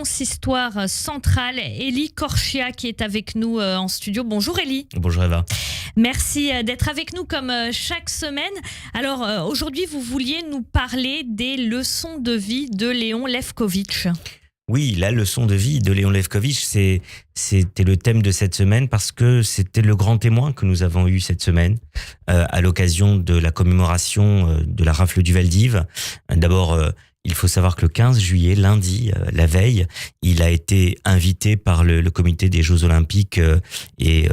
consistoire central, Élie Korchia, qui est avec nous en studio. Bonjour Élie. Bonjour Eva. Merci d'être avec nous comme chaque semaine. Alors aujourd'hui, vous vouliez nous parler des leçons de vie de Léon Lefkovitch. Oui, la leçon de vie de Léon Lefkovitch, c'était le thème de cette semaine parce que c'était le grand témoin que nous avons eu cette semaine à l'occasion de la commémoration de la rafle du Vel d'Hiv. D'abord, il faut savoir que le 15 juillet, lundi, la veille, il a été invité par le comité des Jeux Olympiques et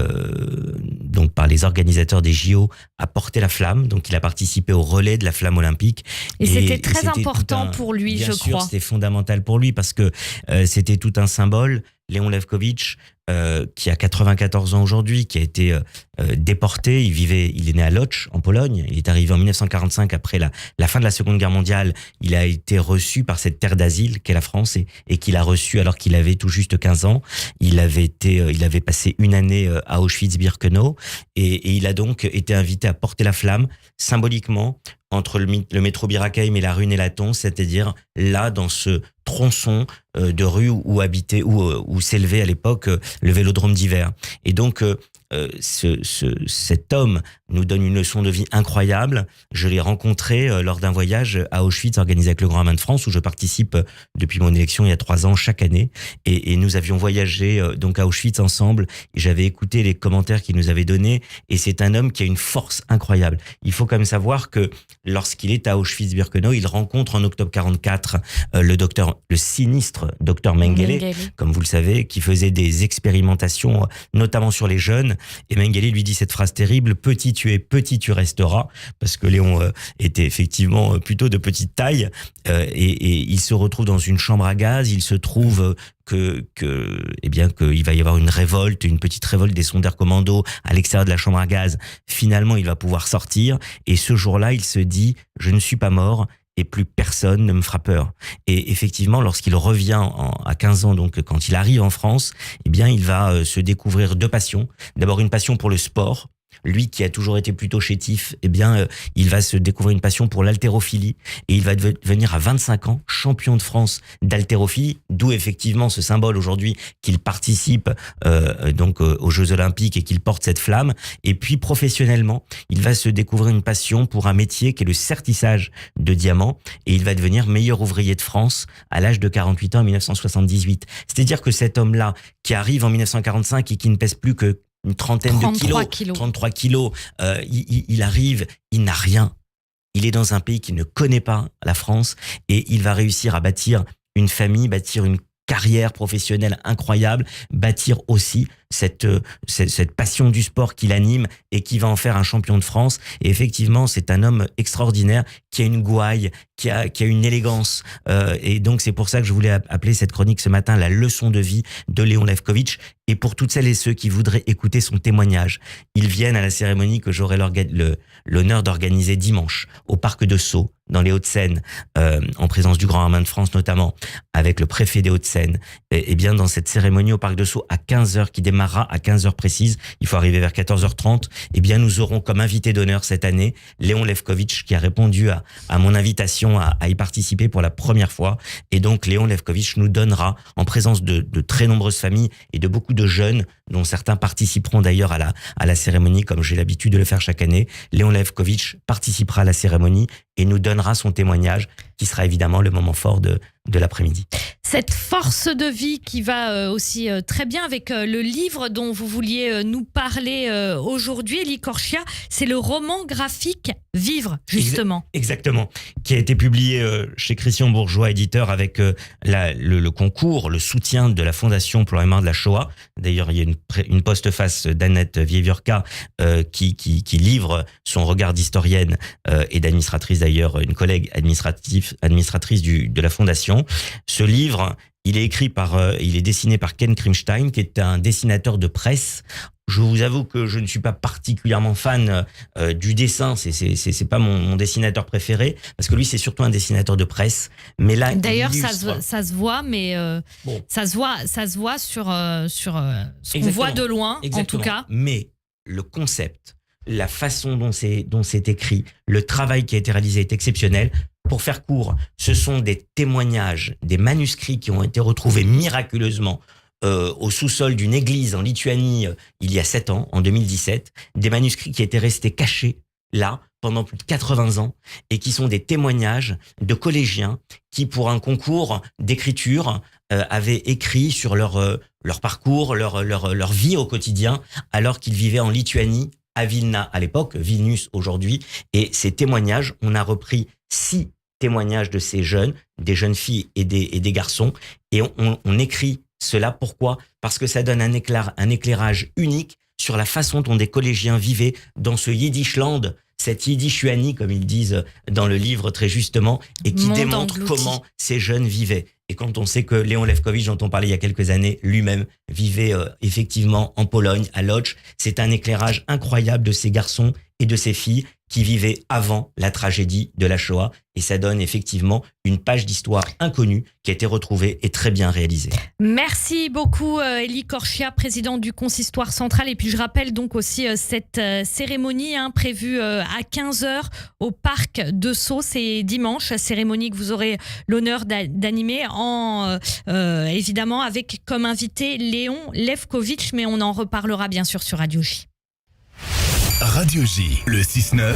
donc par les organisateurs des JO à porter la flamme. Donc il a participé au relais de la flamme olympique. Et c'était très important pour lui, je crois. Bien sûr, c'était fondamental pour lui parce que c'était tout un symbole. Léon Lefkovitch, qui a 94 ans aujourd'hui, qui a été déporté. Il est né à Łódź, en Pologne. Il est arrivé en 1945 après la fin de la Seconde Guerre mondiale. Il a été reçu par cette terre d'asile qu'est la France et qu'il a reçu alors qu'il avait tout juste 15 ans. Il avait passé une année à Auschwitz-Birkenau et il a donc été invité à porter la flamme symboliquement entre le métro Bir Hakeim et la rue Nélaton, c'est-à-dire là dans ce tronçon de rue où s'élevait à l'époque le vélodrome d'hiver. Et donc cet homme nous donne une leçon de vie incroyable. Je l'ai rencontré lors d'un voyage à Auschwitz organisé avec le Grand Rabbin de France où je participe depuis mon élection il y a 3 ans chaque année et nous avions voyagé donc à Auschwitz ensemble et j'avais écouté les commentaires qu'il nous avait donnés et c'est un homme qui a une force incroyable. Il faut quand même savoir que lorsqu'il est à Auschwitz-Birkenau, il rencontre en octobre 44 le sinistre docteur Mengele, comme vous le savez, qui faisait des expérimentations notamment sur les jeunes. Et Mengele lui dit cette phrase terrible: petit tu es, petit tu resteras, parce que Léon était effectivement plutôt de petite taille et il se retrouve dans une chambre à gaz. Il se trouve qu'il va y avoir une petite révolte des sondeurs commandos à l'extérieur de la chambre à gaz. Finalement, il va pouvoir sortir et ce jour-là, il se dit: je ne suis pas mort et plus personne ne me fera peur. Et effectivement, lorsqu'il revient à 15 ans, donc quand il arrive en France, eh bien, il va se découvrir 2 passions. D'abord, une passion pour le sport. Lui qui a toujours été plutôt chétif, eh bien, il va se découvrir une passion pour l'haltérophilie et il va devenir à 25 ans champion de France d'haltérophilie, d'où effectivement ce symbole aujourd'hui qu'il participe donc aux Jeux Olympiques et qu'il porte cette flamme. Et puis professionnellement, il va se découvrir une passion pour un métier qui est le sertissage de diamants et il va devenir meilleur ouvrier de France à l'âge de 48 ans en 1978. C'est-à-dire que cet homme-là qui arrive en 1945 et qui ne pèse plus que une trentaine de kilos, 33 kilos, il arrive, il n'a rien. Il est dans un pays qui ne connaît pas la France et il va réussir à bâtir une famille, bâtir une carrière professionnelle incroyable, bâtir aussi cette passion du sport qui l'anime et qui va en faire un champion de France. Et effectivement, c'est un homme extraordinaire qui a une gouaille, qui a une élégance. Et donc, c'est pour ça que je voulais appeler cette chronique ce matin la leçon de vie de Léon Lefkovitch. Et pour toutes celles et ceux qui voudraient écouter son témoignage, ils viennent à la cérémonie que j'aurai l'honneur d'organiser dimanche au parc de Sceaux, dans les Hauts-de-Seine, en présence du Grand Rabbin de France notamment, avec le préfet des Hauts-de-Seine. Et bien dans cette cérémonie au parc de Sceaux à 15h, qui démarrera à 15h précise, il faut arriver vers 14h30, eh bien nous aurons comme invité d'honneur cette année Léon Lefkovitch qui a répondu à mon invitation à y participer pour la première fois. Et donc Léon Lefkovitch nous donnera, en présence de très nombreuses familles et de beaucoup de jeunes, dont certains participeront d'ailleurs à la cérémonie comme j'ai l'habitude de le faire chaque année, Léon Lefkovitch participera à la cérémonie et nous donnera son témoignage qui sera évidemment le moment fort de l'après-midi. Cette force de vie qui va aussi très bien avec le livre dont vous vouliez nous parler aujourd'hui, Élie Korchia, c'est le roman graphique Vivre, justement. Exactement, qui a été publié chez Christian Bourgeois, éditeur, avec le concours, le soutien de la Fondation pour la mémoire de la Shoah. D'ailleurs, il y a une postface d'Annette Vieviorka qui livre son regard d'historienne et d'administratrice, d'ailleurs, une collègue administratrice de la Fondation. Ce livre, il est dessiné par Ken Krimstein, qui est un dessinateur de presse. Je vous avoue que je ne suis pas particulièrement fan du dessin. C'est pas mon dessinateur préféré parce que lui c'est surtout un dessinateur de presse. Mais là, d'ailleurs ça se voit, mais bon. ça se voit sur ce qu'on voit de loin. Exactement. En tout cas. Mais le concept, la façon dont c'est écrit, le travail qui a été réalisé est exceptionnel. Pour faire court, ce sont des témoignages, des manuscrits qui ont été retrouvés miraculeusement au sous-sol d'une église en Lituanie il y a 7 ans, en 2017, des manuscrits qui étaient restés cachés là pendant plus de 80 ans et qui sont des témoignages de collégiens qui, pour un concours d'écriture, avaient écrit sur leur parcours, leur vie au quotidien, alors qu'ils vivaient en Lituanie, à Vilna à l'époque, Vilnius aujourd'hui. Et ces témoignages, on a repris 6 témoignages de ces jeunes, des jeunes filles et des garçons, et on écrit cela. Pourquoi ? Parce que ça donne un éclairage unique sur la façon dont des collégiens vivaient dans ce Yiddishland, cette Yiddishuanie, comme ils disent dans le livre très justement, et qui démontre comment ces jeunes vivaient. Et quand on sait que Léon Lefkowitz, dont on parlait il y a quelques années, lui-même vivait effectivement en Pologne, à Łódź, c'est un éclairage incroyable de ces garçons et de ces filles qui vivaient avant la tragédie de la Shoah. Et ça donne effectivement une page d'histoire inconnue qui a été retrouvée et très bien réalisée. Merci beaucoup Élie Korchia, président du Consistoire central. Et puis je rappelle donc aussi cette cérémonie prévue à 15h au parc de Sceaux. C'est dimanche, cérémonie que vous aurez l'honneur d'animer évidemment avec comme invité Léon Lefkowitz. Mais on en reparlera bien sûr sur Radio J. Radio J, le 6-9.